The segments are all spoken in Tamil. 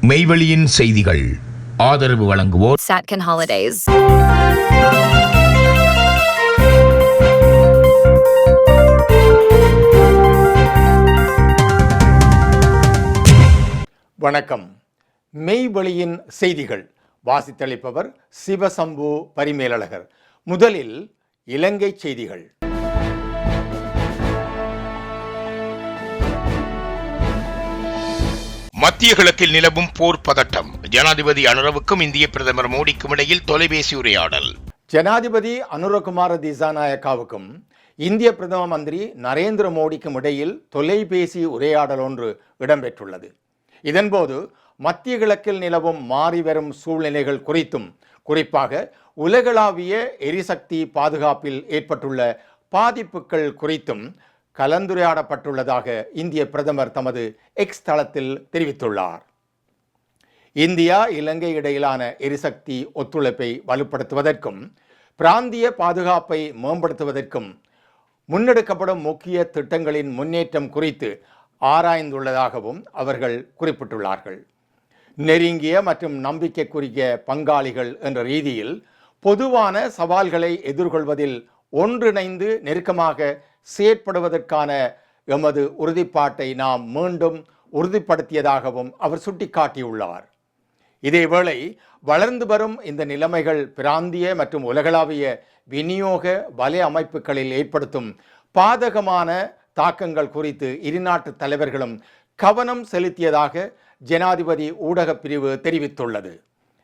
மெய்வெளியின் செய்திகள் ஆதரவு வழங்குவோர் Satcon Holidays. வணக்கம். மெய்வெளியின் செய்திகள் வாசித்தளிப்பவர் சிவசம்பு பரிமேலழகர். முதலில் இலங்கை செய்திகள். மத்திய கிழக்கில் நிலவும் போர் பதட்டம். ஜனாதிபதி அனுரவுக்கும் இந்திய பிரதமர் மோடிக்கும் இடையில் தொலைபேசி உரையாடல். ஜனாதிபதி அனுரகுமார திசாநாயக்காவுக்கும் இந்திய பிரதம மந்திரி நரேந்திர மோடிக்கும் இடையில் தொலைபேசி உரையாடல் ஒன்று இடம்பெற்றுள்ளது. இதன்போது மத்திய கிழக்கில் நிலவும் மாறிவரும் சூழ்நிலைகள் குறித்தும், குறிப்பாக உலகளாவிய எரிசக்தி பாதுகாப்பில் ஏற்பட்டுள்ள பாதிப்புகள் குறித்தும் கலந்துரையாடப்பட்டுள்ளதாக இந்திய பிரதமர் தமது எக்ஸ் தளத்தில் தெரிவித்துள்ளார். இந்தியா இலங்கை இடையிலான எரிசக்தி ஒத்துழைப்பை வலுப்படுத்துவதற்கும் பிராந்திய பாதுகாப்பை மேம்படுத்துவதற்கும் முன்னெடுக்கப்படும் முக்கிய திட்டங்களின் முன்னேற்றம் குறித்து ஆராய்ந்துள்ளதாகவும் அவர்கள் குறிப்பிட்டுள்ளார்கள். நெருங்கிய மற்றும் நம்பிக்கைக்குரிய பங்காளிகள் என்ற ரீதியில் பொதுவான சவால்களை எதிர்கொள்வதில் ஒன்றிணைந்து நெருக்கமாக செயற்படுவதற்கான எமது உறுதிப்பாட்டை நாம் மீண்டும் உறுதிப்படுத்தியதாகவும் அவர் சுட்டிக்காட்டியுள்ளார். இதேவேளை வளர்ந்து வரும் இந்த நிலைமைகள் பிராந்திய மற்றும் உலகளாவிய விநியோக வலை அமைப்புகளில் ஏற்படுத்தும் பாதகமான தாக்கங்கள் குறித்து இருநாட்டு தலைவர்களும் கவனம் செலுத்தியதாக ஜனாதிபதி ஊடகப் பிரிவு தெரிவித்துள்ளது.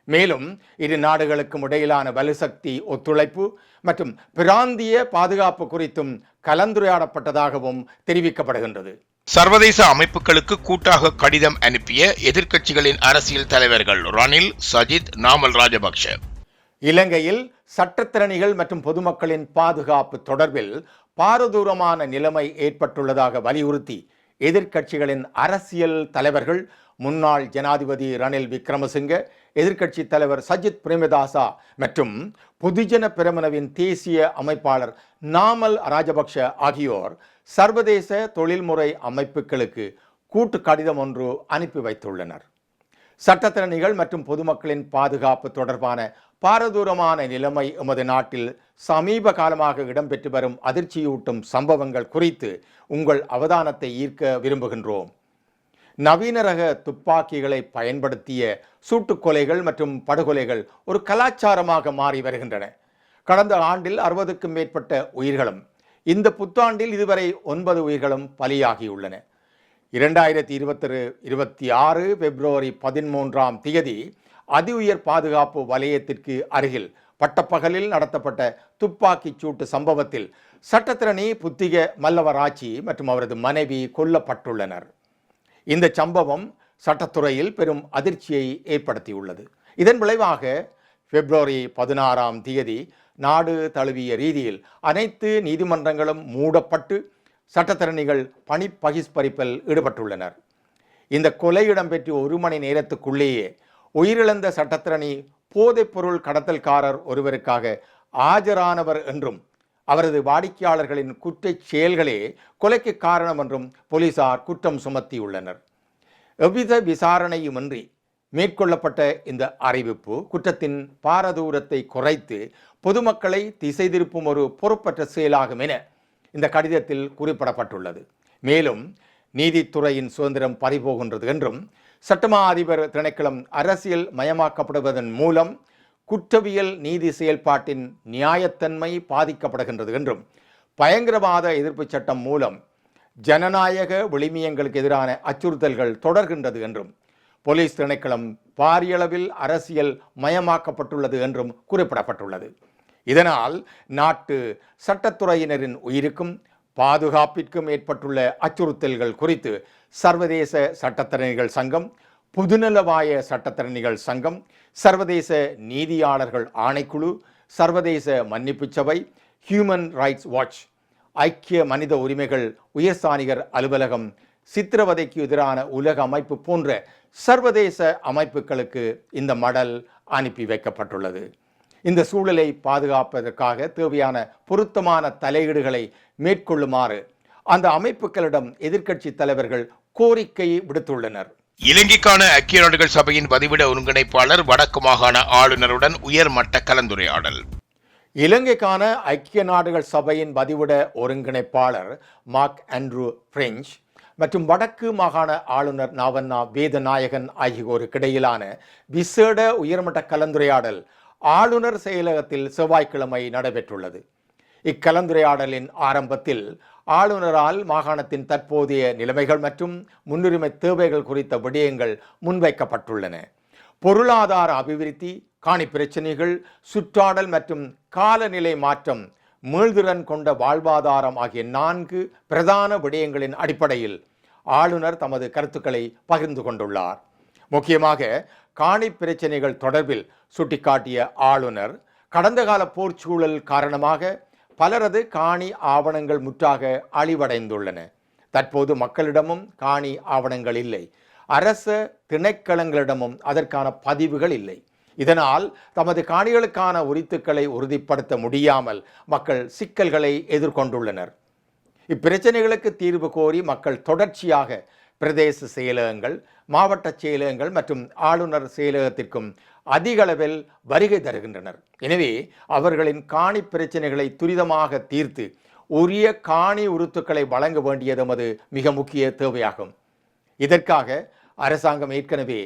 மேலும் இரு நாடுகளுக்கும் இடையிலான வலுசக்தி ஒத்துழைப்பு மற்றும் பிராந்திய பாதுகாப்பு குறித்தும் கலந்துரையாடப்பட்டதாகவும் தெரிவிக்கப்படுகின்றது. சர்வதேச அமைப்புகளுக்கு கூட்டாக கடிதம் அனுப்பிய எதிர்க்கட்சிகளின் அரசியல் தலைவர்கள் ரணில், சஜித், நாமல் ராஜபக்ஷ. இலங்கையில் சட்டத்திறனிகள் மற்றும் பொதுமக்களின் பாதுகாப்பு தொடர்பில் பாரதூரமான நிலைமை ஏற்பட்டுள்ளதாக வலியுறுத்தி எதிர்க்கட்சிகளின் அரசியல் தலைவர்கள் முன்னாள் ஜனாதிபதி ரணில் விக்ரமசிங்க, எதிர்க்கட்சி தலைவர் சஜித் பிரேமதாசா மற்றும் பொதுஜன பெரமுனவின் தேசிய அமைப்பாளர் நாமல் ராஜபக்ஷ ஆகியோர் சர்வதேச தொழில்முறை அமைப்புகளுக்கு கூட்டு கடிதம் ஒன்று அனுப்பி வைத்துள்ளனர். சட்டத்திறனிகள் மற்றும் பொதுமக்களின் பாதுகாப்பு தொடர்பான பாரதூரமான நிலைமை எமது நாட்டில் சமீப காலமாக இடம்பெற்று வரும் அதிர்ச்சியூட்டும் சம்பவங்கள் குறித்து உங்கள் அவதானத்தை ஈர்க்க விரும்புகின்றோம். நவீன ரக துப்பாக்கிகளை பயன்படுத்திய சூட்டுக்கொலைகள் மற்றும் படுகொலைகள் ஒரு கலாச்சாரமாக மாறி வருகின்றன. கடந்த ஆண்டில் 60க்கும் மேற்பட்ட உயிர்களும், இந்த புத்தாண்டில் இதுவரை 9 உயிர்களும் பலியாகியுள்ளன. 2026 பிப்ரவரி 13ஆம் தேதி அதி உயர் பாதுகாப்பு வலயத்திற்கு அருகில் பட்டப்பகலில் நடத்தப்பட்ட துப்பாக்கிச் சூட்டு சம்பவத்தில் சட்டத்திரணி புத்திக மல்லவராச்சி மற்றும் அவரது மனைவி கொல்லப்பட்டுள்ளனர். இந்த சம்பவம் சட்டத்துறையில் பெரும் அதிர்ச்சியை ஏற்படுத்தியுள்ளது. இதன் விளைவாக பிப்ரவரி 16ஆம் தேதி நாடு தழுவிய ரீதியில் அனைத்து நீதிமன்றங்களும் மூடப்பட்டு சட்டத்திறனிகள் பணி பகிஷ்கரிப்பில் ஈடுபட்டுள்ளனர். இந்த கொலை இடம்பெற்று 1 மணி நேரத்துக்குள்ளேயே உயிரிழந்த சட்டத்திரணி போதைப்பொருள் கடத்தல்காரர் ஒருவருக்காக ஆஜரானவர் என்றும் அவரது வாடிக்கையாளர்களின் குற்றச் செயல்களே கொலைக்கு காரணம் என்றும் போலீசார் குற்றம் சுமத்தியுள்ளனர். எவ்வித விசாரணையுமின்றி மேற்கொள்ளப்பட்ட இந்த அறிவிப்பு குற்றத்தின் பாரதூரத்தை குறைத்து பொதுமக்களை திசை திருப்பும் ஒரு பொறுப்பற்ற செயலாகும் என இந்த கடிதத்தில் குறிப்பிடப்பட்டுள்ளது. மேலும் நீதித்துறையின் சுதந்திரம் பறிபோகின்றது என்றும் சட்டமா அதிபர் திணைக்களம் அரசியல் மயமாக்கப்படுவதன் மூலம் குற்றவியல் நீதி செயல்பாட்டின் நியாயத்தன்மை பாதிக்கப்படுகின்றது என்றும் பயங்கரவாத எதிர்ப்பு சட்டம் மூலம் ஜனநாயக விளிமியங்களுக்கு எதிரான அச்சுறுத்தல்கள் தொடர்கின்றது என்றும் போலீஸ் திணைக்களம் பாரியளவில் அரசியல் மயமாக்கப்பட்டுள்ளது என்றும் குறிப்பிடப்பட்டுள்ளது. இதனால் நாட்டு சட்டத்துறையினரின் உயிருக்கும் பாதுகாப்பிற்கும் ஏற்பட்டுள்ள அச்சுறுத்தல்கள் குறித்து சர்வதேச சட்டத்தரணிகள் சங்கம், பொதுநலவாய சட்டத்தரணிகள் சங்கம், சர்வதேச நீதியாளர்கள் ஆணைக்குழு, சர்வதேச மன்னிப்பு சபை, ஹியூமன் ரைட்ஸ் வாட்ச், ஐக்கிய மனித உரிமைகள் உயர்ஸ்தானிகர் அலுவலகம், சித்திரவதைக்கு எதிரான உலக அமைப்பு போன்ற சர்வதேச அமைப்புகளுக்கு இந்த மடல் அனுப்பி வைக்கப்பட்டுள்ளது. இந்த சூழலை பாதுகாப்பதற்காக தேவையான பொருத்தமான தலையீடுகளை மேற்கொள்ளுமாறு அந்த அமைப்புகளிடம் எதிர்க்கட்சி தலைவர்கள் கோரிக்கை விடுத்துள்ளனர். இலங்கைக்கான ஐக்கிய நாடுகள் சபையின் பதிவிட ஒருங்கிணைப்பாளர் வடக்கு மாகாண ஆளுநருடன் உயர்மட்ட கலந்துரையாடல். இலங்கைக்கான ஐக்கிய நாடுகள் சபையின் பதிவிட ஒருங்கிணைப்பாளர் மார்க் ஆண்ட்ரூ பிரெஞ்ச் மற்றும் வடக்கு மாகாண ஆளுநர் நாவண்ணா வேதநாயகன் ஆகியோருக்கு இடையிலான விசேட உயர்மட்ட கலந்துரையாடல் ஆளுநர் செயலகத்தில் செவ்வாய்க்கிழமை நடைபெற்றுள்ளது. இக்கலந்துரையாடலின் ஆரம்பத்தில் ஆளுநரால் மாகாணத்தின் தற்போதைய நிலைமைகள் மற்றும் முன்னுரிமை தேவைகள் குறித்த விடயங்கள் முன்வைக்கப்பட்டுள்ளன. பொருளாதார அபிவிருத்தி, காணி பிரச்சினைகள், சுற்றாடல் மற்றும் காலநிலை மாற்றம், மீள்திறன் கொண்ட வாழ்வாதாரம் ஆகிய 4 பிரதான விடயங்களின் அடிப்படையில் ஆளுநர் தமது கருத்துக்களை பகிர்ந்து கொண்டுள்ளார். முக்கியமாக காணி பிரச்சினைகள் தொடர்பில் சுட்டிக்காட்டிய ஆளுநர், கடந்த கால போர்ச்சூழல் காரணமாக பலரது காணி ஆவணங்கள் முற்றாக அழிவடைந்துள்ளன. தற்போது மக்களிடமும் காணி ஆவணங்கள் இல்லை. அரச திணைக்களங்களிடமும் அதற்கான பதிவுகள் இல்லை. இதனால் தமது காணிகளுக்கான உரித்துக்களை உறுதிப்படுத்த முடியாமல் மக்கள் சிக்கல்களை எதிர்கொண்டுள்ளனர். இப்பிரச்சனைகளுக்கு தீர்வு கோரி மக்கள் தொடர்ச்சியாக பிரதேச செயலகங்கள், மாவட்ட செயலகங்கள் மற்றும் ஆளுநர் செயலகத்திற்கும் அதிக அளவில் வருகை தருகின்றனர். எனவே அவர்களின் காணி பிரச்சனைகளை துரிதமாக தீர்த்து உரிய காணி உரித்துக்களை வழங்க வேண்டியது நமது மிக முக்கிய தேவையாகும். இதற்காக அரசாங்கம் ஏற்கனவே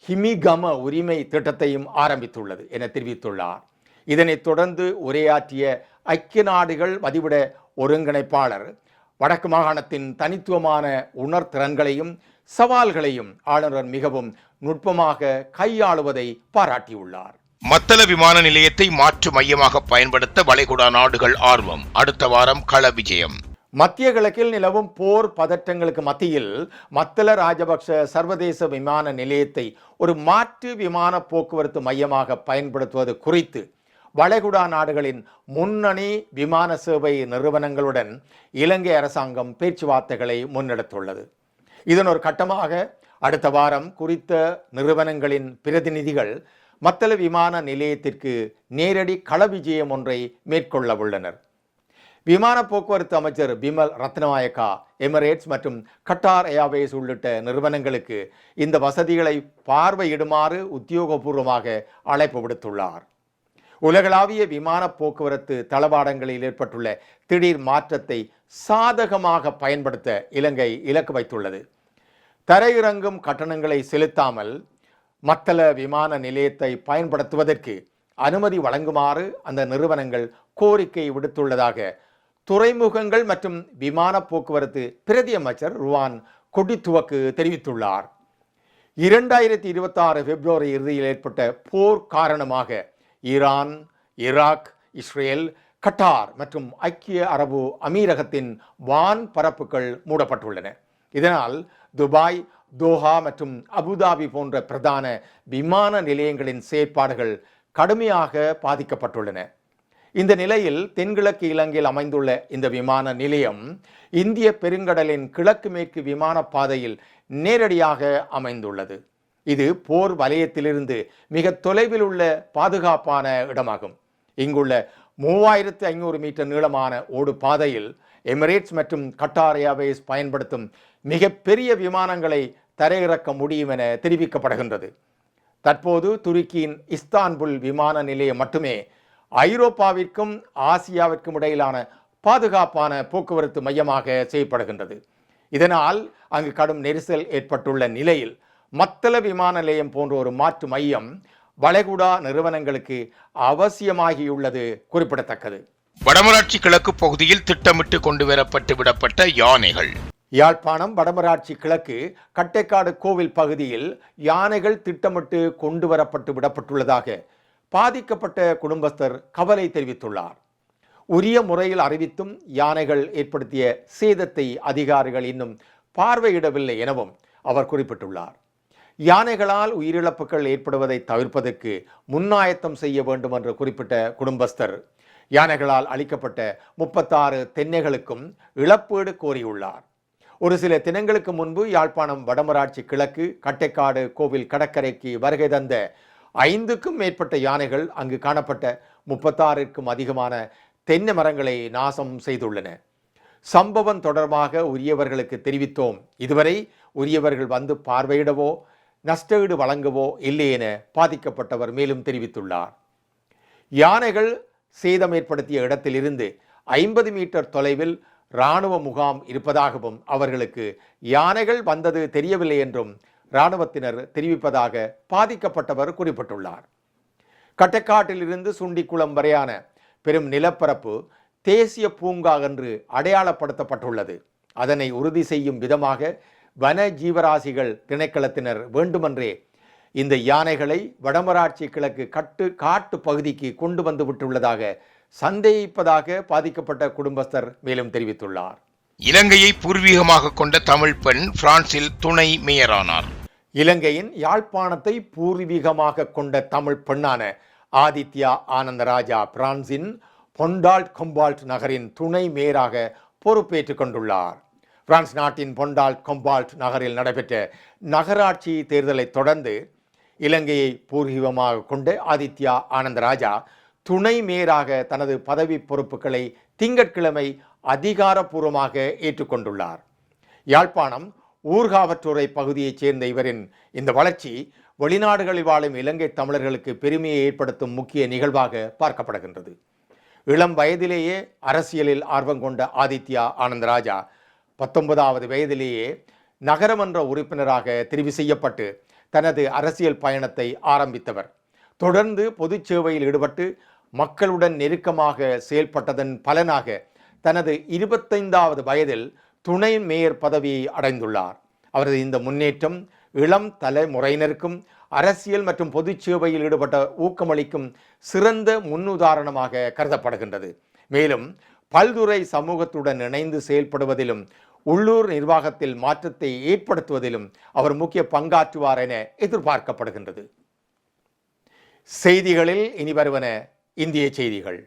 ஹிமிகம உரிமை திட்டத்தையும் ஆரம்பித்துள்ளது என தெரிவித்துள்ளார். இதனைத் தொடர்ந்து உரையாற்றிய ஐக்கிய நாடுகள் பதிவிட ஒருங்கிணைப்பாளர் வடக்கு மாகாணத்தின் தனித்துவமான உணர்திறன்களையும் சவால்களையும் ஆளுநர் மிகவும் நுட்பமாக கையாளுவதை பாராட்டியுள்ளார். மத்தள விமான நிலையத்தை மாற்று மையமாக பயன்படுத்த வளைகுடா நாடுகள் ஆர்வம். அடுத்த வாரம் கள விஜயம். மத்திய கிழக்கில் நிலவும் போர் பதற்றங்களுக்கு மத்தியில் மத்தள ராஜபக்ஷ சர்வதேச விமான நிலையத்தை ஒரு மாற்று விமான போக்குவரத்து மையமாக பயன்படுத்துவது குறித்து வளைகுடா நாடுகளின் முன்னணி விமான சேவை நிறுவனங்களுடன் இலங்கை அரசாங்கம் பேச்சுவார்த்தைகளை முன்னெடுத்துள்ளது. இதன் ஒரு கட்டமாக அடுத்த வாரம் குறித்த நிறுவனங்களின் பிரதிநிதிகள் மத்தள விமான நிலையத்திற்கு நேரடி கள விஜயம் ஒன்றை மேற்கொள்ள உள்ளனர். விமான போக்குவரத்து அமைச்சர் பிமல் ரத்நாயக்கா எமிரேட்ஸ் மற்றும் கட்டார் ஏர்வேஸ் உள்ளிட்ட நிறுவனங்களுக்கு இந்த வசதிகளை பார்வையிடுமாறு உத்தியோகபூர்வமாக அழைப்பு விடுத்துள்ளார். உலகளாவிய விமான போக்குவரத்து தளவாடங்களில் ஏற்பட்டுள்ள திடீர் மாற்றத்தை சாதகமாக பயன்படுத்த இலங்கை இலக்கு வைத்துள்ளது. தரையிறங்கும் கட்டணங்களை செலுத்தாமல் மத்தள விமான நிலையத்தை பயன்படுத்துவதற்கு அனுமதி வழங்குமாறு அந்த நிறுவனங்கள் கோரிக்கை விடுத்துள்ளதாக துறைமுகங்கள் மற்றும் விமான போக்குவரத்து பிரதி அமைச்சர் ருவான் கொடித்துவக்கு தெரிவித்துள்ளார். 2026 பிப்ரவரி இறுதியில் ஏற்பட்ட போர் காரணமாக ஈரான், ஈராக், இஸ்ரேல், கட்டார் மற்றும் ஐக்கிய அரபு அமீரகத்தின் வான் பரப்புகள் மூடப்பட்டுள்ளன. இதனால் துபாய், தோஹா மற்றும் அபுதாபி போன்ற பிரதான விமான நிலையங்களின் செயற்பாடுகள் கடுமையாக பாதிக்கப்பட்டுள்ளன. இந்த நிலையில் தென்கிழக்கு இலங்கையில் அமைந்துள்ள இந்த விமான நிலையம் இந்திய பெருங்கடலின் கிழக்கு மேற்கு விமான பாதையில் நேரடியாக அமைந்துள்ளது. இது போர் வலயத்திலிருந்து மிக தொலைவில் உள்ள பாதுகாப்பான இடமாகும். இங்குள்ள 3500 மீட்டர் நீளமான ஓடு பாதையில் எமிரேட்ஸ் மற்றும் கட்டார் ஏர்வேஸ் பயன்படுத்தும் மிக பெரிய விமானங்களை தரையிறக்க முடியும் என தெரிவிக்கப்படுகின்றது. தற்போது துருக்கியின் இஸ்தான்புல் விமான நிலையம் மட்டுமே ஐரோப்பாவிற்கும் ஆசியாவிற்கும் இடையிலான பாதுகாப்பான போக்குவரத்து மையமாக செயல்படுகின்றது. இதனால் அங்கு கடும் நெரிசல் ஏற்பட்டுள்ள நிலையில் மத்தள விமான நிலையம் போன்ற ஒரு மாற்று மையம் வளைகுடா நிறுவனங்களுக்கு அவசியமாகியுள்ளது குறிப்பிடத்தக்கது. வடமராட்சி கிழக்கு பகுதியில் திட்டமிட்டு கொண்டுவரப்பட்டு விடப்பட்ட யானைகள். யாழ்ப்பாணம் வடமராட்சி கிழக்கு கட்டைக்காடு கோவில் பகுதியில் யானைகள் திட்டமிட்டு கொண்டு வரப்பட்டு விடப்பட்டுள்ளதாக பாதிக்கப்பட்ட குடும்பஸ்தர் கவலை தெரிவித்துள்ளார். உரிய முறையில் அறிவித்தும் யானைகள் ஏற்படுத்திய சேதத்தை அதிகாரிகள் இன்னும் பார்வையிடவில்லை எனவும் அவர் குறிப்பிட்டுள்ளார். யானைகளால் உயிரிழப்புகள் ஏற்படுவதை தவிர்ப்பதற்கு முன்னாயத்தம் செய்ய வேண்டும் என்று குறிப்பிட்ட குடும்பஸ்தர் யானைகளால் அளிக்கப்பட்ட 36 தென்னைகளுக்கும் இழப்பீடு கோரியுள்ளார். ஒரு சில தினங்களுக்கு முன்பு யாழ்ப்பாணம் வடமராட்சி கிழக்கு கட்டைக்காடு கோவில் கடற்கரைக்கு வருகை தந்த 5க்கும் மேற்பட்ட யானைகள் அங்கு காணப்பட்ட 36க்கும் அதிகமான தென்னை மரங்களை நாசம் செய்துள்ளன. சம்பவம் தொடர்பாக உரியவர்களுக்கு தெரிவித்தோம். இதுவரை உரியவர்கள் வந்து பார்வையிடவோ நஷ்டஈடு வழங்கவோ இல்லை என பாதிக்கப்பட்டவர் மேலும் தெரிவித்துள்ளார். யானைகள் சேதம் ஏற்படுத்திய இடத்திலிருந்து 50 மீட்டர் தொலைவில் இராணுவ முகாம் இருப்பதாகவும் அவர்களுக்கு யானைகள் வந்தது தெரியவில்லை என்றும் இராணுவத்தினர் தெரிவிப்பதாக பாதிக்கப்பட்டவர் குறிப்பிட்டுள்ளார். கட்டக்காட்டிலிருந்து சுண்டிக்குளம் வரையான பெரும் நிலப்பரப்பு தேசிய பூங்கா என்று அடையாளப்படுத்தப்பட்டுள்ளது. அதனை உறுதி செய்யும் விதமாக வன ஜீவராசிகள் திணைக்களத்தினர் வேண்டுமென்றே இந்த யானைகளை வடமராட்சி கிழக்கு காட்டு பகுதிக்கு கொண்டு வந்து விட்டுள்ளதாக சந்தேகிப்பதாக பாதிக்கப்பட்ட குடும்பஸ்தர் மேலும் தெரிவித்துள்ளார். இலங்கையை பூர்வீகமாக கொண்ட தமிழ் பெண் பிரான்சில் துணை மேயரானார். இலங்கையின் யாழ்ப்பாணத்தை பூர்வீகமாக கொண்ட தமிழ் பெண்ணான ஆதித்யா ஆனந்தராஜா பிரான்சின் பொண்டால்ட் கொம்பால்ட் நகரின் துணை மேயராக பொறுப்பேற்றுக் கொண்டுள்ளார். பிரான்ஸ் நாட்டின் பொண்டால்ட் கொம்பால்ட் நகரில் நடைபெற்ற நகராட்சி தேர்தலை தொடர்ந்து இலங்கையை பூர்வீகமாக கொண்ட ஆதித்யா ஆனந்தராஜா துணை மேயராக தனது பதவி பொறுப்புகளை திங்கட்கிழமை அதிகாரப்பூர்வமாக ஏற்றுக்கொண்டுள்ளார். யாழ்ப்பாணம் ஊர்காவற்றுறை பகுதியைச் சேர்ந்த இவரின் இந்த வளர்ச்சி வெளிநாடுகளில் வாழும் இலங்கை தமிழர்களுக்கு பெருமையை ஏற்படுத்தும் முக்கிய நிகழ்வாக பார்க்கப்படுகின்றது. இளம் வயதிலேயே அரசியலில் ஆர்வம் கொண்ட ஆதித்யா ஆனந்தராஜா 19வது வயதிலேயே நகரமன்ற உறுப்பினராக தெரிவு செய்யப்பட்டு தனது அரசியல் பயணத்தை ஆரம்பித்தவர். தொடர்ந்து பொது சேவையில் ஈடுபட்டு மக்களுடன் நெருக்கமாக செயல்பட்டதன் பலனாக தனது 25வது வயதில் துணை மேயர் பதவியை அடைந்துள்ளார். அவரது இந்த முன்னேற்றம் இளம் தலைமுறையினருக்கும் அரசியல் மற்றும் பொது சேவையில் ஈடுபட்ட ஊக்கமளிக்கும் சிறந்த முன்னுதாரணமாக கருதப்படுகின்றது. மேலும் பல்துறை சமூகத்துடன் இணைந்து செயல்படுவதிலும் உள்ளூர் நிர்வாகத்தில் மாற்றத்தை ஏற்படுத்துவதிலும் அவர் முக்கிய பங்காற்றுவார் என எதிர்பார்க்கப்படுகின்றது. செய்திகளில் இனி வருவன இந்திய செய்திகள்.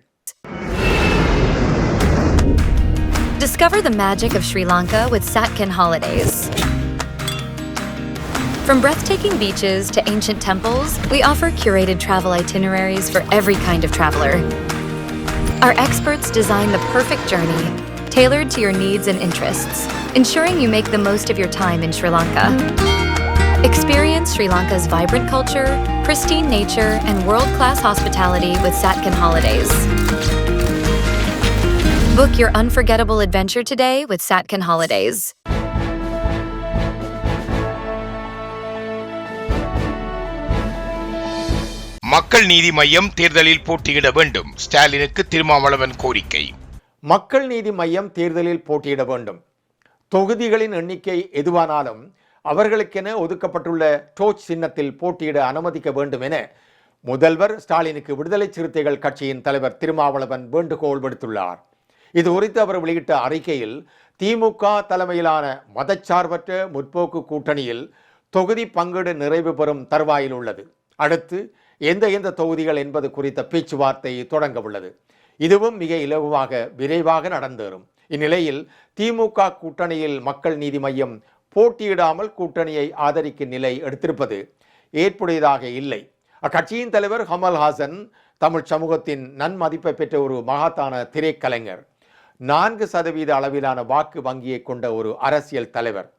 Discover the magic of Sri Lanka with Satkin Holidays. From breathtaking beaches to ancient temples, we offer curated travel itineraries for every kind of traveler. Our experts design the perfect journey, tailored to your needs and interests, ensuring you make the most of your time in Sri Lanka. Experience Sri Lanka's vibrant culture, pristine nature, and world-class hospitality with Satkin Holidays. Book your unforgettable adventure today with Satkin Holidays. மக்கள் நீதி மய்யம் தேர்தலில் போட்டியிட வேண்டும், ஸ்டாலினுக்கு திருமாவளவன் கோரிக்கை. மக்கள் நீதி மய்யம் தேர்தலில் போட்டியிட வேண்டும். தொகுதிகளின் எண்ணிக்கை எதுவானாலும் அவர்களுக்கென ஒதுக்கப்பட்டுள்ள டோச் சின்னத்தில் போட்டியிட அனுமதிக்க வேண்டும் என முதல்வர் ஸ்டாலினுக்கு விடுதலை சிறுத்தைகள் கட்சியின் தலைவர் திருமாவளவன் வேண்டுகோள் விடுத்துள்ளார். இது குறித்து அவர் வெளியிட்ட அறிக்கையில் திமுக தலைமையிலான மதச்சார்பற்ற முற்போக்கு கூட்டணியில் தொகுதி பங்கீடு நிறைவு பெறும் தருவாயில் உள்ளது. அடுத்து எந்த தொகுதிகள் என்பது குறித்த பேச்சுவார்த்தை தொடங்க உள்ளது. இதுவும் மிக இலகுவாக விரைவாக நடந்தேறும். இந்நிலையில் திமுக கூட்டணியில் மக்கள் நீதி மய்யம் போட்டியிடாமல் கூட்டணியை ஆதரிக்கும் நிலை எடுத்திருப்பது ஏற்புடையதாக இல்லை. அக்கட்சியின் தலைவர் கமல்ஹாசன் தமிழ் சமூகத்தின் நன்மதிப்பை பெற்ற ஒரு மகத்தான திரைக்கலைஞர், 4% அளவிலான வாக்கு வங்கியை கொண்ட ஒரு அரசியல் தலைவர்.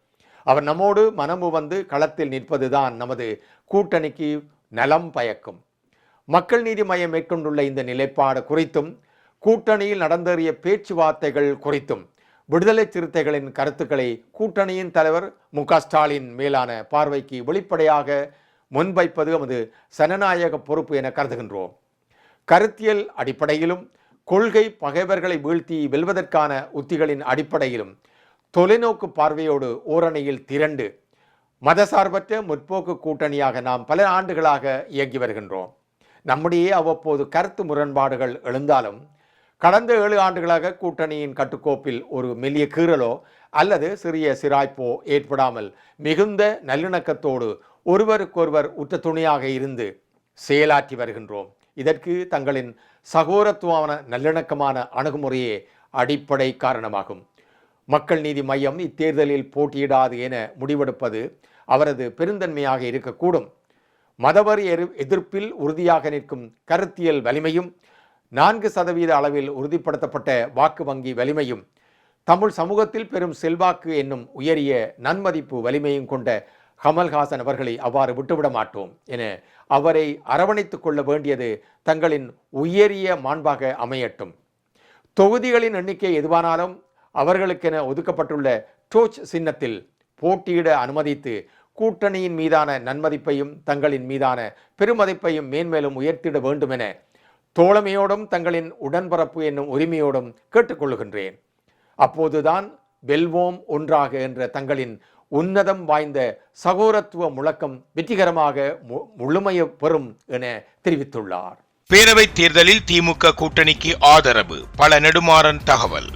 அவர் நம்மோடு மனமு வந்து களத்தில் நிற்பதுதான் நமது கூட்டணிக்கு நலம் பயக்கும். மக்கள் நீதி மய்யம் மேற்கொண்டுள்ள இந்த நிலைப்பாடு குறித்தும் கூட்டணியில் நடந்தேறிய பேச்சுவார்த்தைகள் குறித்தும் விடுதலை சிறுத்தைகளின் கருத்துக்களை கூட்டணியின் தலைவர் மு.க. ஸ்டாலின் மேலான பார்வைக்கு வெளிப்படையாக முன்வைப்பது நமது சனநாயக பொறுப்பு என கருதுகின்றோம். கருத்தியல் அடிப்படையிலும் கொள்கை பகைவர்களை வீழ்த்தி வெல்வதற்கான உத்திகளின் அடிப்படையிலும் தொலைநோக்கு பார்வையோடு ஓரணியில் திரண்டு மதசார்பற்ற முற்போக்கு கூட்டணியாக நாம் பல ஆண்டுகளாக இயங்கி வருகின்றோம். நம்முடைய அவ்வப்போது கருத்து முரண்பாடுகள் எழுந்தாலும் கடந்த 7 ஆண்டுகளாக கூட்டணியின் கட்டுக்கோப்பில் ஒரு மெல்லிய கீறலோ அல்லது சிறிய சிராய்ப்போ ஏற்படாமல் மிகுந்த நல்லிணக்கத்தோடு ஒருவருக்கொருவர் உற்ற துணையாக இருந்து செயலாற்றி வருகின்றோம். இதற்கு தங்களின் சகோதரத்துவமான நல்லிணக்கமான அணுகுமுறையே அடிப்படை காரணமாகும். மக்கள் நீதி மய்யம் இத்தேர்தலில் போட்டியிடாது என முடிவெடுப்பது அவரது பெருந்தன்மையாக இருக்கக்கூடும். மதவரி எதிர்ப்பில் உறுதியாக நிற்கும் கருத்தியல் வலிமையும் 4% அளவில் உறுதிப்படுத்தப்பட்ட வாக்கு வங்கி வலிமையும் தமிழ் சமூகத்தில் பெரும் செல்வாக்கு என்னும் உயரிய நன்மதிப்பு வலிமையும் கொண்ட கமல்ஹாசன் அவர்களை அவ்வாறு விட்டுவிட மாட்டோம் என அவரை அரவணைத்துக் கொள்ள வேண்டியது தங்களின் உயரிய மாண்பாக அமையட்டும். தொகுதிகளின் எண்ணிக்கை எதுவானாலும் அவர்களுக்கென ஒதுக்கப்பட்டுள்ள டோச் சின்னத்தில் போட்டியிட அனுமதித்து கூட்டணியின் மீதான நன்மதிப்பையும் தங்களின் மீதான பெருமதிப்பையும் மேன்மேலும் உயர்த்திட வேண்டும் என தோழமையோடும் தங்களின் உடன்பரப்பு என்னும் உரிமையோடும் கேட்டுக்கொள்ளுகின்றேன். அப்போதுதான் வெல்வோம் ஒன்றாக என்ற தங்களின் உன்னதம் வாய்ந்த சகோதரத்துவ முழக்கம் வெற்றிகரமாக முழுமைய பெறும் என தெரிவித்துள்ளார். பேரவைத் தேர்தலில் திமுக கூட்டணிக்கு ஆதரவு பல நெடுமாறன் தகவல்.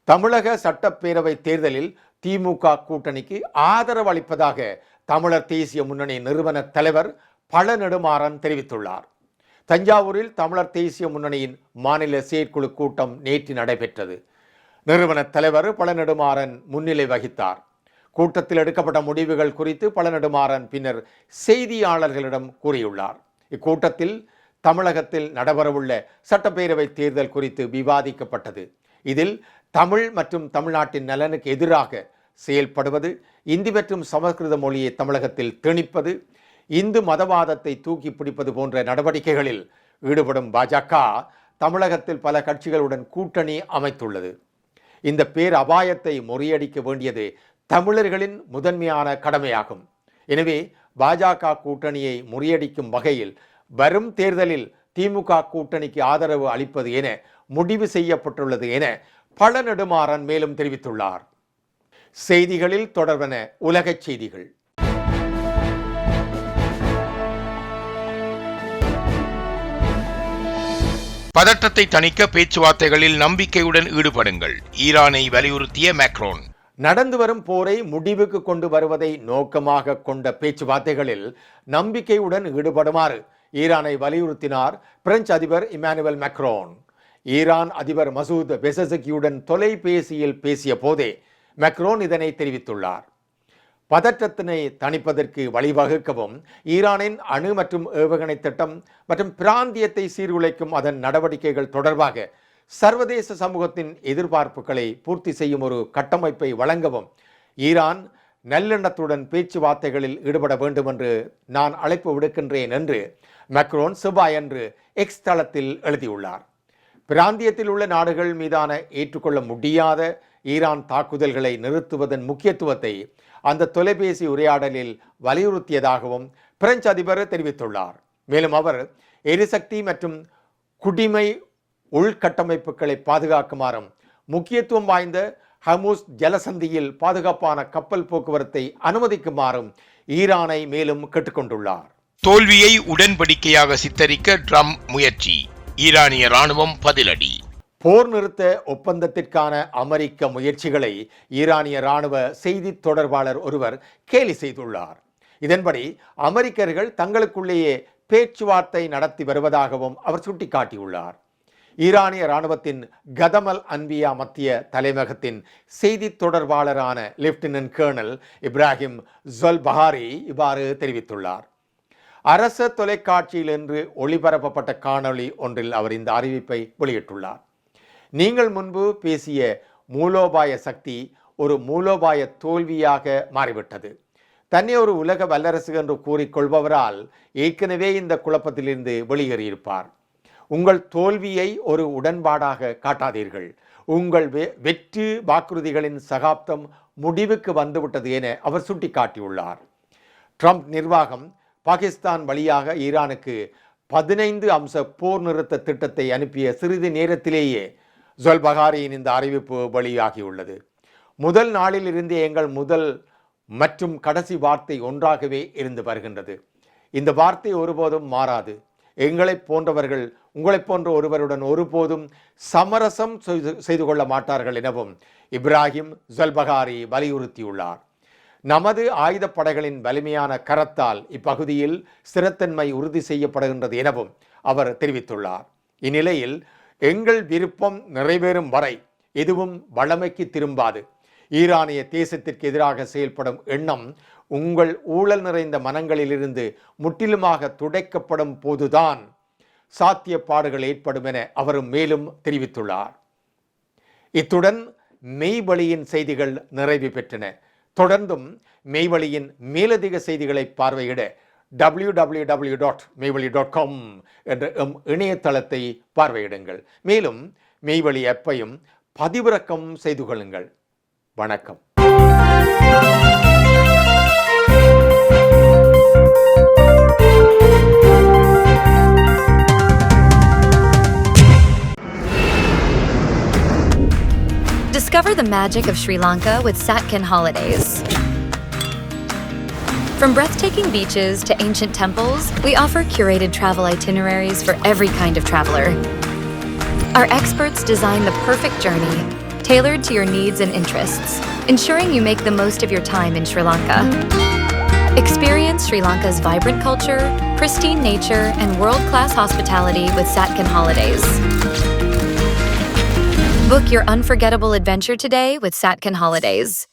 தமிழக சட்டப்பேரவை தேர்தலில் திமுக கூட்டணிக்கு ஆதரவு அளிப்பதாக தமிழர் தேசிய முன்னணி நிறுவன தலைவர் பல நெடுமாறன் தெரிவித்துள்ளார். தஞ்சாவூரில் தமிழர் தேசிய முன்னணியின் மாநில செயற்குழு கூட்டம் நேற்று நடைபெற்றது. நிறுவன தலைவர் பல நெடுமாறன் முன்னிலை வகித்தார். கூட்டத்தில் எடுக்கப்பட்ட முடிவுகள் குறித்து பல நெடுமாறன் பின்னர் செய்தியாளர்களிடம் கூறியுள்ளார். இக்கூட்டத்தில் தமிழகத்தில் நடைபெறவுள்ள சட்டப்பேரவை தேர்தல் குறித்து விவாதிக்கப்பட்டது. இதில் தமிழ் மற்றும் தமிழ்நாட்டின் நலனுக்கு எதிராக செயல்படுவது, இந்தி மற்றும் சமஸ்கிருத மொழியை தமிழகத்தில் திணிப்பது, இந்து மதவாதத்தை தூக்கி பிடிப்பது போன்ற நடவடிக்கைகளில் ஈடுபடும் பாஜக தமிழகத்தில் பல கட்சிகளுடன் கூட்டணி அமைத்துள்ளது. இந்த பேர் அபாயத்தை முறியடிக்க வேண்டியது தமிழர்களின் முதன்மையான கடமையாகும். எனவே பாஜக கூட்டணியை முறியடிக்கும் வகையில் வரும் தேர்தலில் திமுக கூட்டணிக்கு ஆதரவு அளிப்பது என முடிவு செய்யப்பட்டுள்ளது என பல நெடுமாறன் மேலும் தெரிவித்துள்ளார். செய்திகளில் தொடர்பென உலகச் செய்திகள். பதற்றத்தை தணிக்க பேச்சுவார்த்தைகளில் நம்பிக்கையுடன் ஈடுபடுங்கள், ஈரானை வலியுறுத்திய மேக்ரோன். நடந்து வரும் போரை முடிவுக்கு கொண்டு வருவதை நோக்கமாக கொண்ட பேச்சுவார்த்தைகளில் நம்பிக்கையுடன் ஈடுபடுமாறு ஈரானை வலியுறுத்தினார் பிரெஞ்சு அதிபர் இமானுவேல் மேக்ரோன். ஈரான் அதிபர் மசூத் பெசஸ்கியுடன் தொலைபேசியில் பேசிய போதே மேக்ரோன் இதனை தெரிவித்துள்ளார். பதற்றத்தினை தணிப்பதற்கு வழிவகுக்கவும் ஈரானின் அணு மற்றும் ஏவுகணை திட்டம் மற்றும் பிராந்தியத்தை சீர்குலைக்கும் அதன் நடவடிக்கைகள் தொடர்பாக சர்வதேச சமூகத்தின் எதிர்பார்ப்புகளை பூர்த்தி செய்யும் ஒரு கட்டமைப்பை வழங்கவும் ஈரான் நல்லெண்ணத்துடன் பேச்சுவார்த்தைகளில் ஈடுபட வேண்டும் என்று நான் அழைப்பு விடுக்கின்றேன் என்று மேக்ரோன் செவ்வாயன்று எக்ஸ் தளத்தில் எழுதியுள்ளார். பிராந்தியத்தில் உள்ள நாடுகள் மீதான ஏற்றுக்கொள்ள முடியாத ஈரான் தாக்குதல்களை நிறுத்துவதன் முக்கியத்துவத்தை அந்த தொலைபேசி உரையாடலில் வலியுறுத்தியதாகவும் பிரெஞ்சு அதிபர் தெரிவித்துள்ளார். மேலும் அவர் எரிசக்தி மற்றும் குடிமை உள்கட்டமைப்புகளை பாதுகாக்குமாறும் முக்கியத்துவம் வாய்ந்த ஹர்முஸ் ஜலசந்தியில் பாதுகாப்பான கப்பல் போக்குவரத்தை அனுமதிக்குமாறும் ஈரானை மேலும் கேட்டுக்கொண்டுள்ளார். தோல்வியை உடன்படிக்கையாக சித்தரிக்க ட்ரம்ப் முயற்சி, ஈரானிய ராணுவம் பதிலடி. போர் நிறுத்த ஒப்பந்தத்திற்கான அமெரிக்க முயற்சிகளை ஈரானிய ராணுவ செய்தி தொடர்பாளர் ஒருவர் கேலி செய்துள்ளார். இதன்படி அமெரிக்கர்கள் தங்களுக்குள்ளேயே பேச்சுவார்த்தை நடத்தி வருவதாகவும் அவர் சுட்டிக்காட்டியுள்ளார். ஈரானிய ராணுவத்தின் கதமல் அன்பியா மத்திய தலைமையகத்தின் செய்தி தொடர்பாளரான லெப்டினன்ட் கர்னல் இப்ராஹிம் ஜொல்பஹாரி இவ்வாறு தெரிவித்துள்ளார். அரச தொலைக்காட்சியில் இன்று ஒளிபரப்பப்பட்ட காணொளி ஒன்றில் அவர் இந்த அறிவிப்பை வெளியிட்டுள்ளார். நீங்கள் முன்பு பேசிய மூலோபாய சக்தி ஒரு மூலோபாய தோல்வியாக மாறிவிட்டது. தன்னை ஒரு உலக வல்லரசு என்று கூறிக்கொள்பவரால் ஏற்கனவே இந்த குழப்பத்திலிருந்து வெளியேறியிருப்பார். உங்கள் தோல்வியை ஒரு உடன்பாடாக காட்டாதீர்கள். உங்கள் வெற்றி வாக்குறுதிகளின் சகாப்தம் முடிவுக்கு வந்துவிட்டது என அவர் சுட்டிக்காட்டியுள்ளார். ட்ரம்ப் நிர்வாகம் பாகிஸ்தான் வழியாக ஈரானுக்கு 15 அம்ச போர் நிறுத்த திட்டத்தை அனுப்பிய சிறிது நேரத்திலேயே ஜொல்பஹாரியின் இந்த அறிவிப்பு வெளியாகியுள்ளது. முதல் நாளில் இருந்து எங்கள் முதல் மற்றும் கடைசி வார்த்தை ஒன்றாகவே இருந்து வருகின்றது. இந்த வார்த்தை ஒருபோதும் மாறாது. எங்களைப் போன்றவர்கள் உங்களைப் போன்ற ஒருவருடன் ஒருபோதும் சமரசம் செய்து கொள்ள மாட்டார்கள் எனவும் இப்ராஹிம் ஜொல்பஹாரி வலியுறுத்தியுள்ளார். நமது ஆயுதப்படைகளின் வலிமையான கரத்தால் இப்பகுதியில் ஸ்திரத்தன்மை உறுதி செய்யப்படுகின்றது எனவும் அவர் தெரிவித்துள்ளார். இந்நிலையில் எங்கள் விருப்பம் நிறைவேறும் வரை எதுவும் வழமைக்கு திரும்பாது. ஈரானிய தேசத்திற்கு எதிராக செயல்படும் எண்ணம் உங்கள் ஊழல் நிறைந்த மனங்களிலிருந்து முற்றிலுமாக துடைக்கப்படும் போதுதான் சாத்தியப்பாடுகள் ஏற்படும் என அவர் மேலும் தெரிவித்துள்ளார். இத்துடன் மெய்வழியின் செய்திகள் நிறைவு பெற்றன. தொடர்ந்தும் மெய்வழியின் மேலதிக செய்திகளை பார்வையிட www.மெய்வழி.com என்ற இணையதளத்தை பார்வையிடுங்கள். மேலும் மெய்வழி ஆப்பையும் பதிவிறக்கம் செய்து கொள்ளுங்கள். வணக்கம். Discover the magic of Sri Lanka with Satkin Holidays. From breathtaking beaches to ancient temples, we offer curated travel itineraries for every kind of traveler. Our experts design the perfect journey, tailored to your needs and interests, ensuring you make the most of your time in Sri Lanka. Experience Sri Lanka's vibrant culture, pristine nature, and world-class hospitality with Satkin Holidays. Book your unforgettable adventure today with Satkin Holidays.